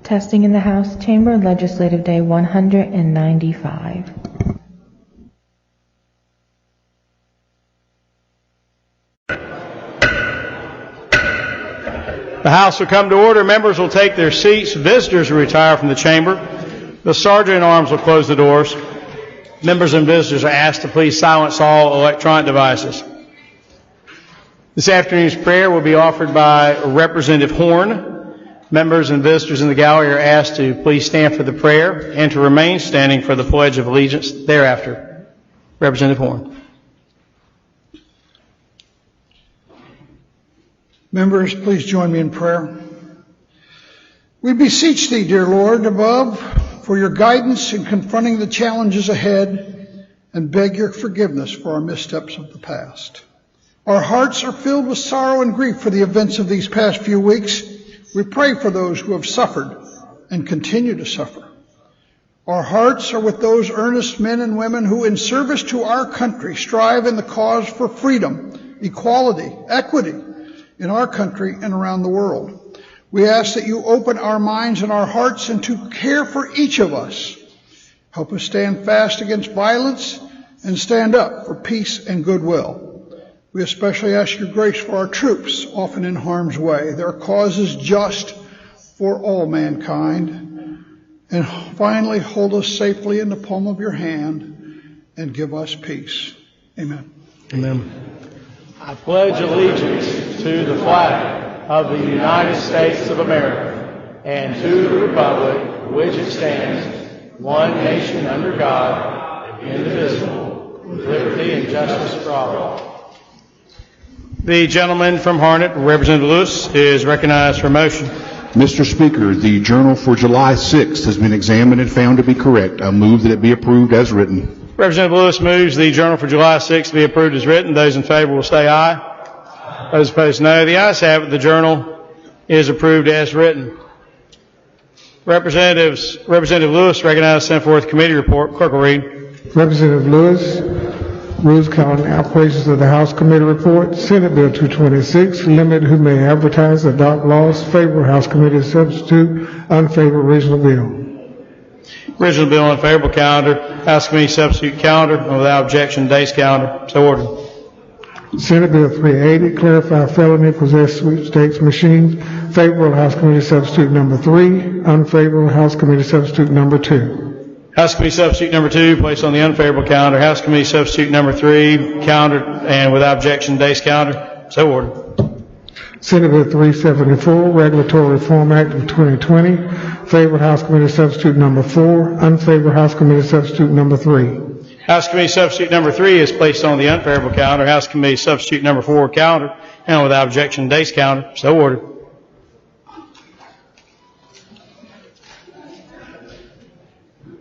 Testing in the House Chamber, Legislative Day 195. The House will come to order. Members will take their seats. Visitors will retire from the chamber. The Sergeant-at-Arms will close the doors. Members and visitors are asked to please silence all electronic devices. This afternoon's prayer will be offered by Representative Horn. Members and visitors in the gallery are asked to please stand for the prayer and to remain standing for the Pledge of Allegiance thereafter. Representative Horn. Members, please join me in prayer. We beseech Thee, dear Lord, above, for your guidance in confronting the challenges ahead and beg your forgiveness for our missteps of the past. Our hearts are filled with sorrow and grief for the events of these past few weeks. We pray for those who have suffered and continue to suffer. Our hearts are with those earnest men and women who, in service to our country, strive in the cause for freedom, equality, equity in our country and around the world. We ask that you open our minds and our hearts and to care for each of us. Help us stand fast against violence and stand up for peace and goodwill. We especially ask your grace for our troops, often in harm's way. Their cause is just for all mankind. And finally, hold us safely in the palm of your hand and give us peace. Amen. Amen. I pledge allegiance to the flag of the United States of America and to the republic for which it stands, one nation under God, indivisible, with liberty and justice for all. The gentleman from Harnett, Representative Lewis, is recognized for motion. Mr. Speaker, the journal for July 6th has been examined and found to be correct. I move that it be approved as written. Representative Lewis moves the journal for July 6th be approved as written. Those in favor will say aye. Those opposed, no. The ayes have it. The journal is approved as written. Representative Lewis recognized, sent forth committee report. Clerk will read. Representative Lewis, Rules County Operations of the House Committee Report, Senate Bill 226, limit who may advertise, adopt laws, favor House Committee substitute, unfavor original bill. Original bill unfavorable calendar. House Committee substitute calendar. And without objection, day's calendar. So ordered. Senate Bill 380, clarify felony, possess sweepstakes machines, favorable House Committee substitute number 3, unfavorable House Committee substitute number 2. House Committee substitute number 2 placed on the unfavorable calendar. House Committee substitute number 3 calendar and without objection, day's calendar. So ordered. Senate Bill 374, Regulatory Reform Act of 2020, favored House Committee substitute number 4, unfavored House Committee substitute number 3. House Committee substitute number 3 is placed on the unfavorable calendar. House Committee substitute number 4 calendar and without objection, day's calendar. So ordered.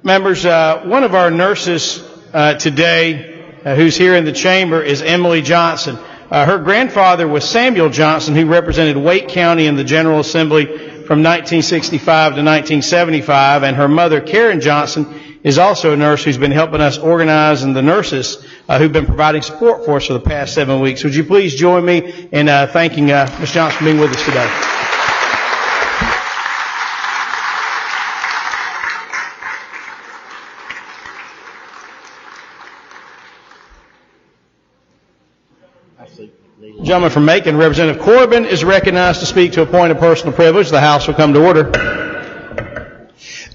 Members, one of our nurses today who's here in the chamber is Emily Johnson. Her grandfather was Samuel Johnson, who represented Wake County in the General Assembly from 1965 to 1975, and her mother, Karen Johnson, is also a nurse who's been helping us organize, and the nurses who've been providing support for us for the past 7 weeks. Would you please join me in thanking Ms. Johnson for being with us today? The gentleman from Macon, Representative Corbin, is recognized to speak to a point of personal privilege. The House will come to order.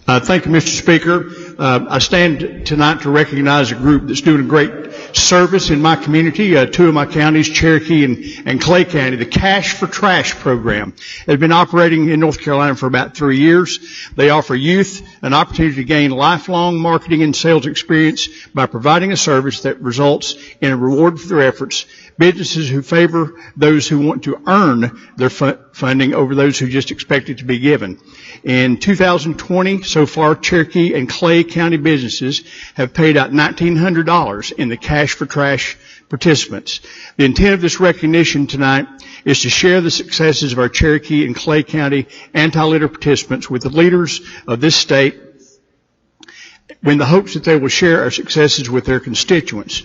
Thank you, Mr. Speaker. I stand tonight to recognize a group that's doing a great service in my community, 2 of my counties, Cherokee and Clay County. The Cash for Trash program has been operating in North Carolina for about 3 years. They offer youth an opportunity to gain lifelong marketing and sales experience by providing a service that results in a reward for their efforts. Businesses who favor those who want to earn their funding over those who just expect it to be given. In 2020, so far, Cherokee and Clay County businesses have paid out $1,900 in the Cash for Trash participants. The intent of this recognition tonight is to share the successes of our Cherokee and Clay County anti-litter participants with the leaders of this state in the hopes that they will share our successes with their constituents.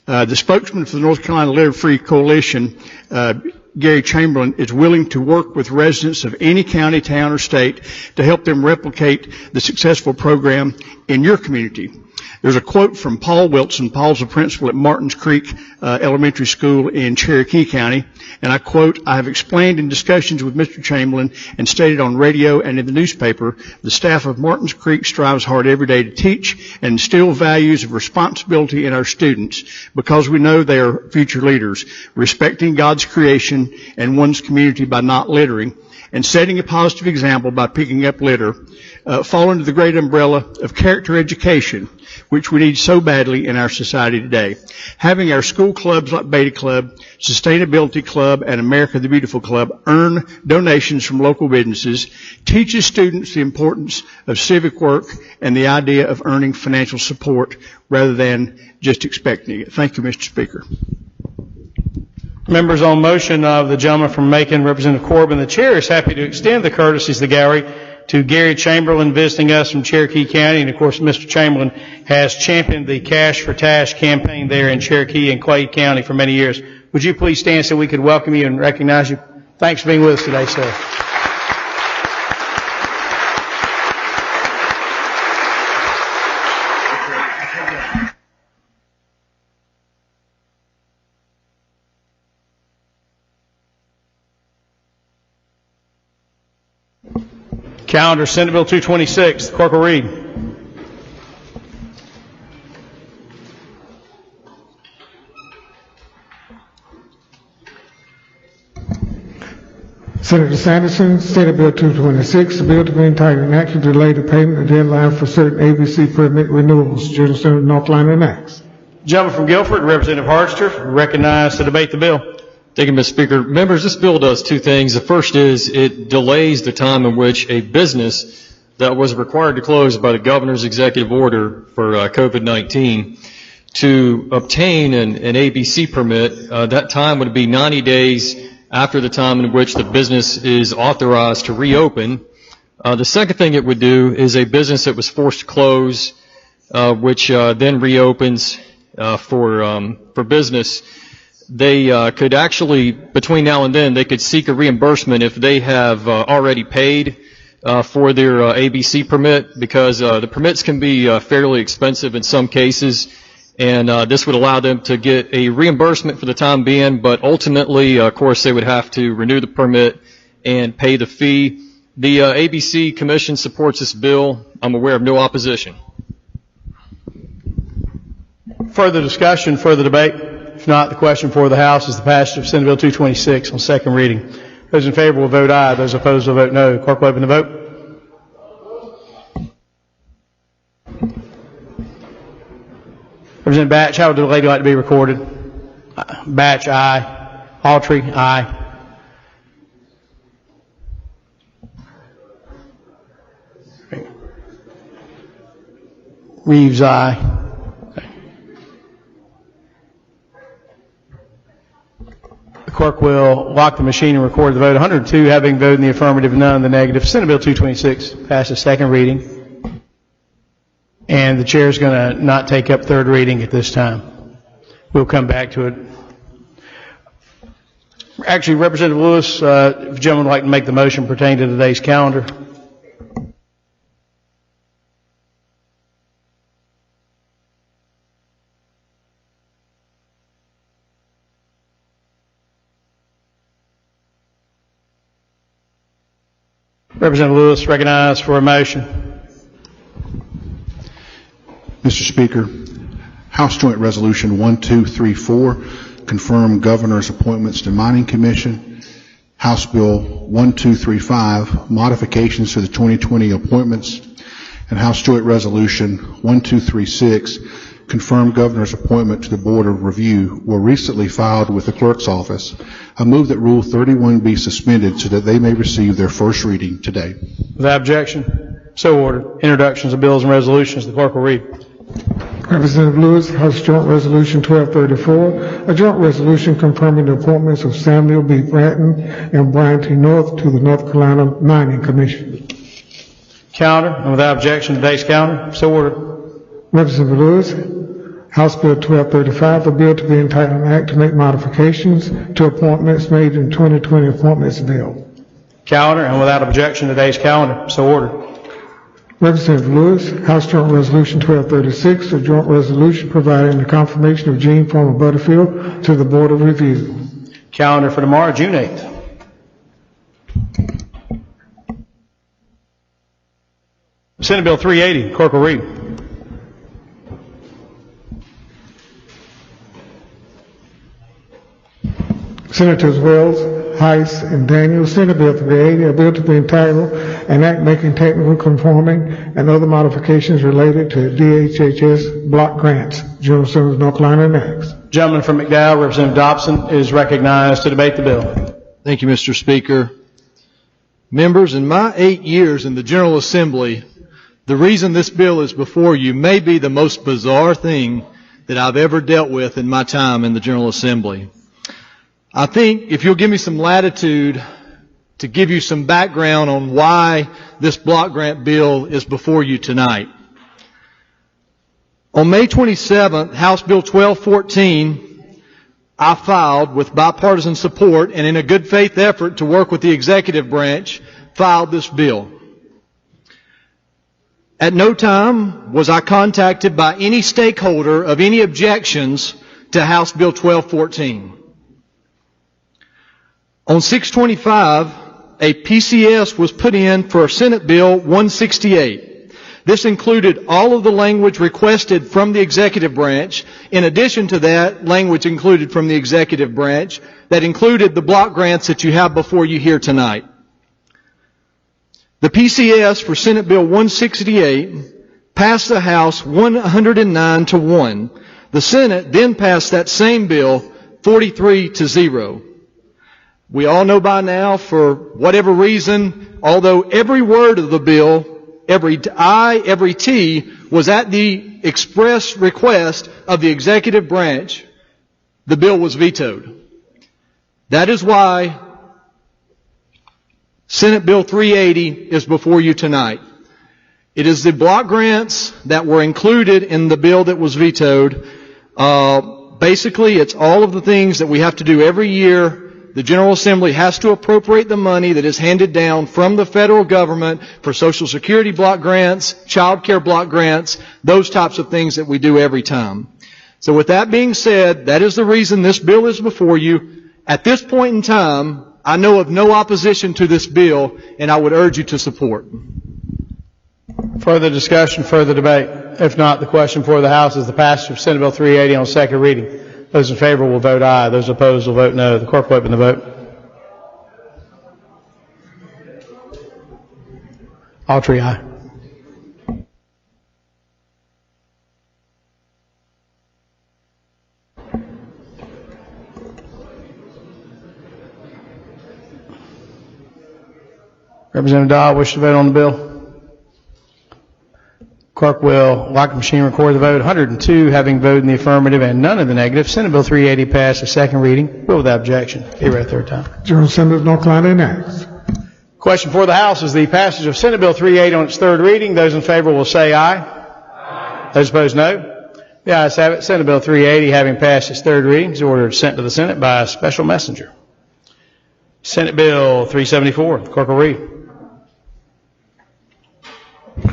The spokesman for the North Carolina Litter-Free Coalition, Gary Chamberlain, is willing to work with residents of any county, town, or state to help them replicate the successful program in your community. There's a quote from Paul Wilson. Paul's a principal at Martins Creek Elementary School in Cherokee County, and I quote, "I have explained in discussions with Mr. Chamberlain and stated on radio and in the newspaper, the staff of Martins Creek strives hard every day to teach and instill values of responsibility in our students because we know they are future leaders, respecting God's creation and one's community by not littering, and setting a positive example by picking up litter, fall under the great umbrella of character education, which we need so badly in our society today. Having our school clubs like Beta Club, Sustainability Club, and America the Beautiful Club earn donations from local businesses teaches students the importance of civic work and the idea of earning financial support rather than just expecting it." Thank you, Mr. Speaker. Members, on motion of the gentleman from Macon, Representative Corbin, the chair is happy to extend the courtesies of the gallery to Gary Chamberlain visiting us from Cherokee County. And of course, Mr. Chamberlain has championed the Cash for Tash campaign there in Cherokee and Clay County for many years. Would you please stand so we could welcome you and recognize you? Thanks for being with us today, sir. Calendar, Senate Bill 226. The clerk will read. Senator Sanderson, Senate Bill 226, a bill to be entitled an act to delay the payment of deadline for certain ABC permit renewals. General Assembly of North Carolina enacts. Gentleman from Guilford, Representative Hartster, recognized to debate the bill. Thank you, Mr. Speaker. Members, this bill does two things. The first is it delays the time in which a business that was required to close by the governor's executive order for COVID-19 to obtain an ABC permit. That time would be 90 days after the time in which the business is authorized to reopen. The second thing it would do is a business that was forced to close, which then reopens for business. They could actually, between now and then, they could seek a reimbursement if they have already paid for their ABC permit, because the permits can be fairly expensive in some cases, and this would allow them to get a reimbursement for the time being, but ultimately, of course, they would have to renew the permit and pay the fee. The ABC Commission supports this bill. I'm aware of no opposition. Further discussion, further debate? If not, the question for the House is the passage of Senate Bill 226 on second reading. Those in favor will vote aye. Those opposed will vote no. Clerk will open the vote. Representative Batch, how would the lady like to be recorded? Batch, aye. Autry, aye. Reeves, aye. The clerk will lock the machine and record the vote. 102 having voted in the affirmative, none in the negative. Senate Bill 226 passes second reading. And the chair is going to not take up third reading at this time. We'll come back to it. Actually, Representative Lewis, if the gentleman would like to make the motion pertaining to today's calendar. Representative Lewis, recognized for a motion. Mr. Speaker, House Joint Resolution 1234, confirm governor's appointments to Mining Commission. House Bill 1235, modifications to the 2020 appointments. And House Joint Resolution 1236, confirm governor's appointment to the Board of Review, were recently filed with the clerk's office. I move that Rule 31 be suspended so that they may receive their first reading today. Without objection, so ordered. Introductions of bills and resolutions. The clerk will read. Representative Lewis, House Joint Resolution 1234, a joint resolution confirming the appointments of Samuel B. Bratton and Brian T. North to the North Carolina Mining Commission. Calendar, and without objection, today's calendar, so ordered. Representative Lewis, House Bill 1235, a bill to be entitled an act to make modifications to appointments made in 2020 appointments bill. Calendar, and without objection, today's calendar. So ordered. Representative Lewis, House Joint Resolution 1236, a joint resolution providing the confirmation of Gene Farmer Butterfield to the Board of Review. Calendar for tomorrow, June 8th. Senate Bill 380, clerk will read. Senators Wells, Heiss, and Daniels, Senate Bill 380, a bill to be entitled an act making technical conforming and other modifications related to DHHS block grants. General Assembly, North Carolina, next. Gentleman from McDowell, Representative Dobson, is recognized to debate the bill. Thank you, Mr. Speaker. Members, in my 8 years in the General Assembly, the reason this bill is before you may be the most bizarre thing that I've ever dealt with in my time in the General Assembly. I think if you'll give me some latitude to give you some background on why this block grant bill is before you tonight. On May 27th, House Bill 1214, I filed with bipartisan support and in a good faith effort to work with the executive branch, filed this bill. At no time was I contacted by any stakeholder of any objections to House Bill 1214. On 6/25, a PCS was put in for Senate Bill 168. This included all of the language requested from the executive branch. In addition to that, language included from the executive branch that included the block grants that you have before you here tonight. The PCS for Senate Bill 168 passed the House 109-1. The Senate then passed that same bill 43-0. We all know by now, for whatever reason, although every word of the bill, every I, every T, was at the express request of the executive branch, the bill was vetoed. That is why Senate Bill 380 is before you tonight. It is the block grants that were included in the bill that was vetoed. Basically, it's all of the things that we have to do every year. The General Assembly has to appropriate the money that is handed down from the federal government for Social Security block grants, child care block grants, those types of things that we do every time. So with that being said, that is the reason this bill is before you. At this point in time, I know of no opposition to this bill, and I would urge you to support. Further discussion, further debate. If not, the question before the House is the passage of Senate Bill 380 on second reading. Those in favor will vote aye. Those opposed will vote no. The clerk will open the vote. Autry, aye. Representative Dodd, wish to vote on the bill? Clerk will, like the machine, record the vote. 102 having voted in the affirmative and none in the negative. Senate Bill 380 passed a second reading. Bill without objection. Be read third time. General Assembly of North Carolina, next. Question before the House is the passage of Senate Bill 380 on its third reading. Those in favor will say aye. Aye. Those opposed, no. The ayes have it. Senate Bill 380, having passed its third reading, is ordered sent to the Senate by a special messenger. Senate Bill 374. The clerk will read.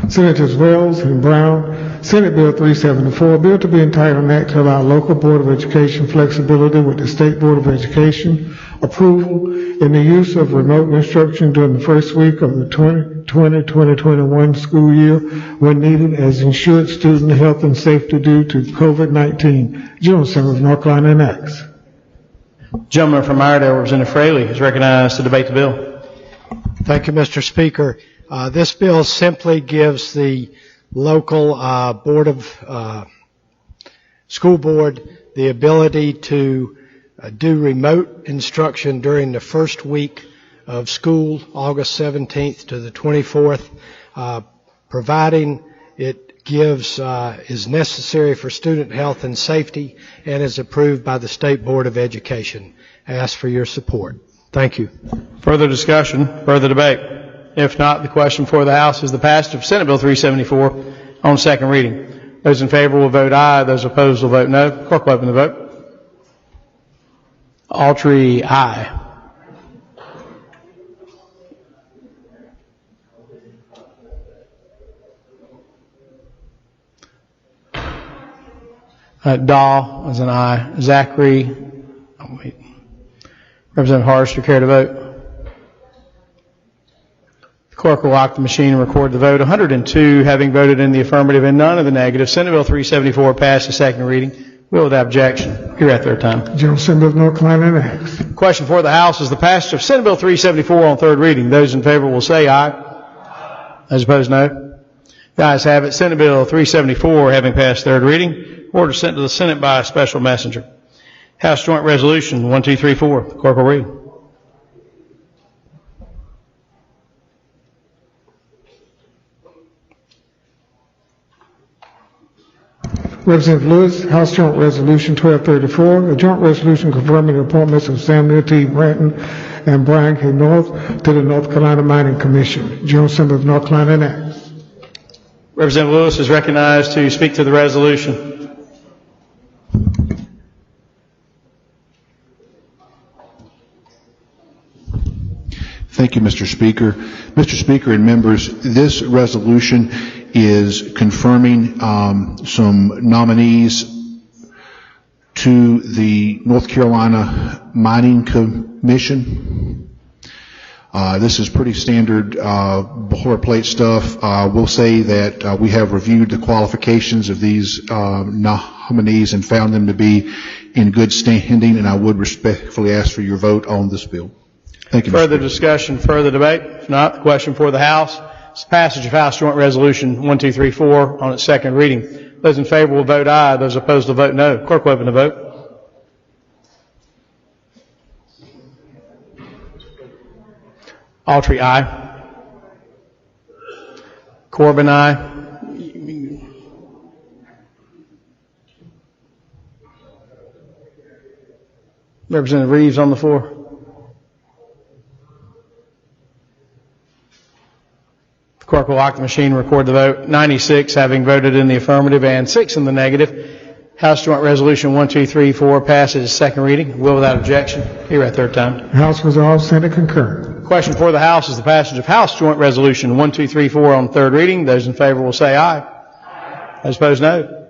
Senators Wells and Brown, Senate Bill 374, a bill to be entitled an act to allow local Board of Education flexibility with the State Board of Education approval in the use of remote instruction during the first week of the 2020-2021 school year when needed as ensured student health and safety due to COVID-19. General Assembly of North Carolina next. Gentleman from Iredell, Representative Fraley, is recognized to debate the bill. Thank you, Mr. Speaker. This bill simply gives the local school board the ability to do remote instruction during the first week of school, August 17th to the 24th, providing it is necessary for student health and safety and is approved by the State Board of Education. I ask for your support. Thank you. Further discussion, further debate. If not, the question before the House is the passage of Senate Bill 374 on second reading. Those in favor will vote aye. Those opposed will vote no. Clerk will open the vote. Autry, aye. Dahl is an aye. Zachary, Representative Harster, care to vote? The clerk will lock the machine and record the vote. 102 having voted in the affirmative and none in the negative. Senate Bill 374 passed the second reading. Will without objection. You're at third time. General Assembly of North Carolina enacts. Question for the House is the passage of Senate Bill 374 on third reading. Those in favor will say aye. Those opposed, no. The ayes have it. Senate Bill 374 having passed third reading. Order sent to the Senate by a special messenger. House Joint Resolution 1234. The clerk will read. Representative Lewis, House Joint Resolution 1234, a joint resolution confirming the appointments of Samuel T. Bratton and Brian K. North to the North Carolina Mining Commission. General Assembly of North Carolina enacts. Representative Lewis is recognized to speak to the resolution. Thank you, Mr. Speaker. Mr. Speaker and members, this resolution is confirming some nominees to the North Carolina Mining Commission. This is pretty standard boilerplate stuff. We'll say that we have reviewed the qualifications of these nominees and found them to be in good standing, and I would respectfully ask for your vote on this bill. Thank you, Mr. Further Speaker. discussion, further debate? If not, the question for the House is passage of House Joint Resolution 1234 on its second reading. Those in favor will vote aye. Those opposed will vote no. Clerk will open the vote. Autry, aye. Corbin, aye. Representative Reeves on the floor. Clerk will lock the machine and record the vote. 96 having voted in the affirmative and 6 in the negative. House Joint Resolution 1234 passes second reading. Will without objection. Here at third time. House resolved, Senate concur. Question for the House is the passage of House Joint Resolution 1234 on third reading. Those in favor will say aye. Those opposed, no.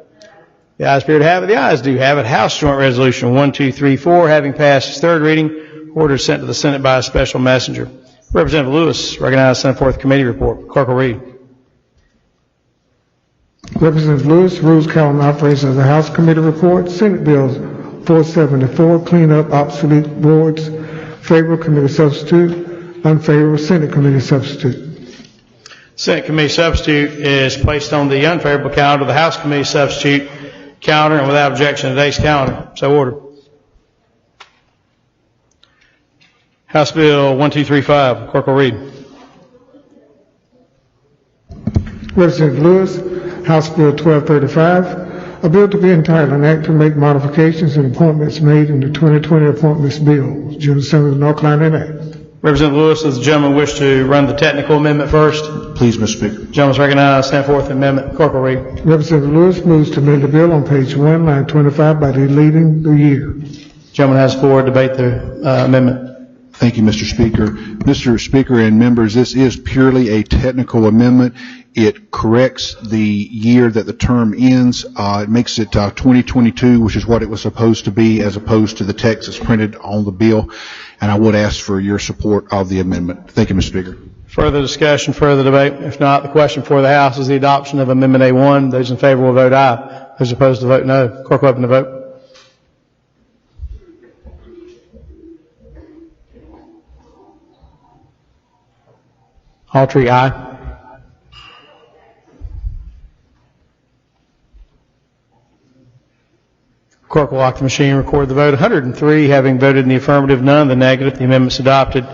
The ayes appear to have it. The ayes do have it. House Joint Resolution 1234 having passed its third reading. Order sent to the Senate by a special messenger. Representative Lewis recognized sent forth committee report. Clerk will read. Representative Lewis, Rules, Count, and Operations of the House Committee report. Senate Bills 474, clean up obsolete boards. Favorable committee substitute. Unfavorable Senate committee substitute. Senate committee substitute is placed on the unfavorable calendar of the House committee substitute calendar and without objection today's calendar. So ordered. House Bill 1235. Clerk will read. Representative Lewis, House Bill 1235, a bill to be entitled an act to make modifications and appointments made in the 2020 appointments bill. General Assembly of North Carolina enacts. Representative Lewis, does the gentleman wish to run the technical amendment first? Please, Mr. Speaker. Gentleman is recognized. Send forth the amendment. Clerk will read. Representative Lewis moves to amend the bill on page 1, line 25 by deleting the year. Gentleman has the floor to debate the amendment. Thank you, Mr. Speaker. Mr. Speaker and members, this is purely a technical amendment. It corrects the year that the term ends. It makes it 2022, which is what it was supposed to be, as opposed to the text that's printed on the bill. And I would ask for your support of the amendment. Thank you, Mr. Speaker. Further discussion, further debate? If not, the question for the House is the adoption of Amendment A1. Those in favor will vote aye. Those opposed will vote no. Clerk will open the vote. Autry, aye. Clerk will lock the machine and record the vote. 103 having voted in the affirmative, none in the negative. The amendment is adopted.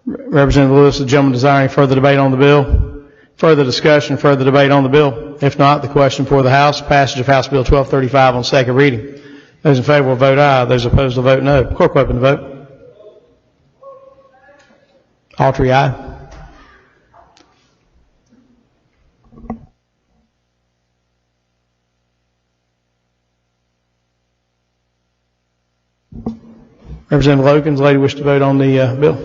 Representative Lewis, the gentleman desiring further debate on the bill. Further discussion, further debate on the bill. If not, the question for the House, passage of House Bill 1235 on second reading. Those in favor will vote aye. Those opposed will vote no. Clerk will open the vote. Autry, aye. Representative Logan's lady wish to vote on the bill.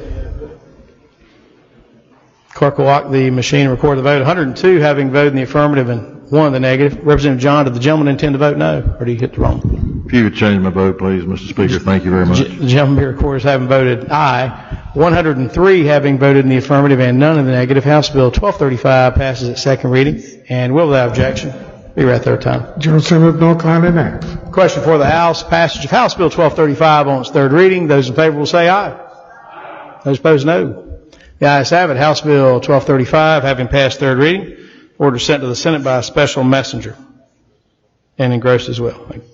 Clerk will lock the machine and record the vote. 102 having voted in the affirmative and 1 in the negative. Representative John, did the gentleman intend to vote no, or did he hit the wrong? If you could change my vote, please, Mr. Speaker. Thank you very much. The gentleman be recorded as having voted aye. 103 having voted in the affirmative and none in the negative. House Bill 1235 passes its second reading and will without objection be read third time. General Assembly of North Carolina enacts. Question for the House. Passage of House Bill 1235 on its third reading. Those in favor will say aye. Those opposed, no. The ayes have it. House Bill 1235 having passed third reading. Order sent to the Senate by a special messenger and engrossed as well. Thank you.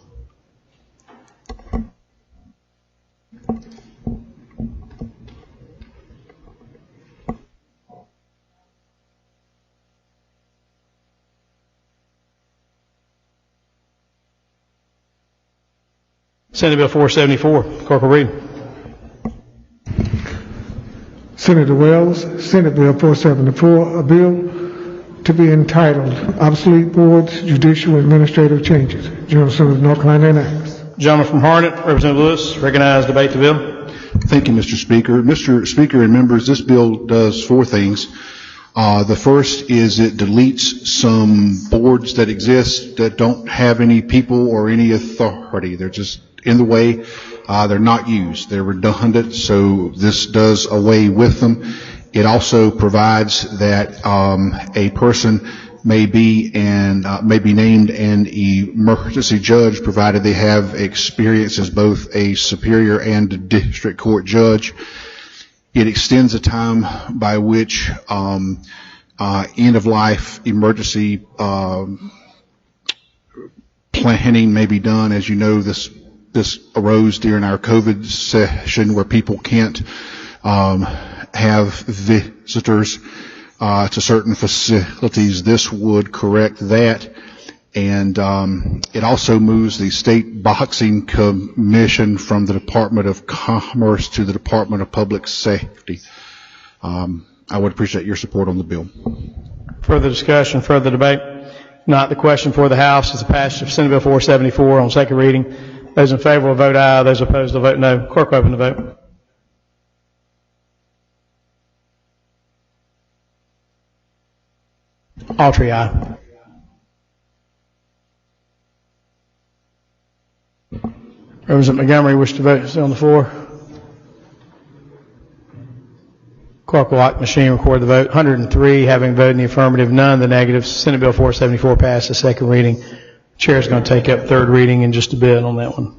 Senate Bill 474. Clerk will read. Senator Wells, Senate Bill 474, a bill to be entitled Obsolete Boards, Judicial and Administrative Changes. General Assembly of North Carolina enacts. Gentleman from Harnett, Representative Lewis, recognized, debate the bill. Thank you, Mr. Speaker. Mr. Speaker and members, this bill does 4 things. The first is it deletes some boards that exist that don't have any people or any authority. They're just in the way. They're not used. They're redundant, so this does away with them. It also provides that a person may be named an emergency judge, provided they have experience as both a superior and a district court judge. It extends the time by which end-of-life emergency planning may be done. As you know, this arose during our COVID session where people can't have visitors to certain facilities. This would correct that. And it also moves the State Boxing Commission from the Department of Commerce to the Department of Public Safety. I would appreciate your support on the bill. Further discussion, further debate? Not. The question for the House is the passage of Senate Bill 474 on second reading. Those in favor will vote aye. Those opposed will vote no. Clerk will open the vote. Autry, aye. Representative Montgomery wish to vote. Still on the floor. Clerk will lock the machine, record the vote. 103 having voted in the affirmative, none in the negative. Senate Bill 474 passed the second reading. Chair is going to take up third reading in just a bit on that one.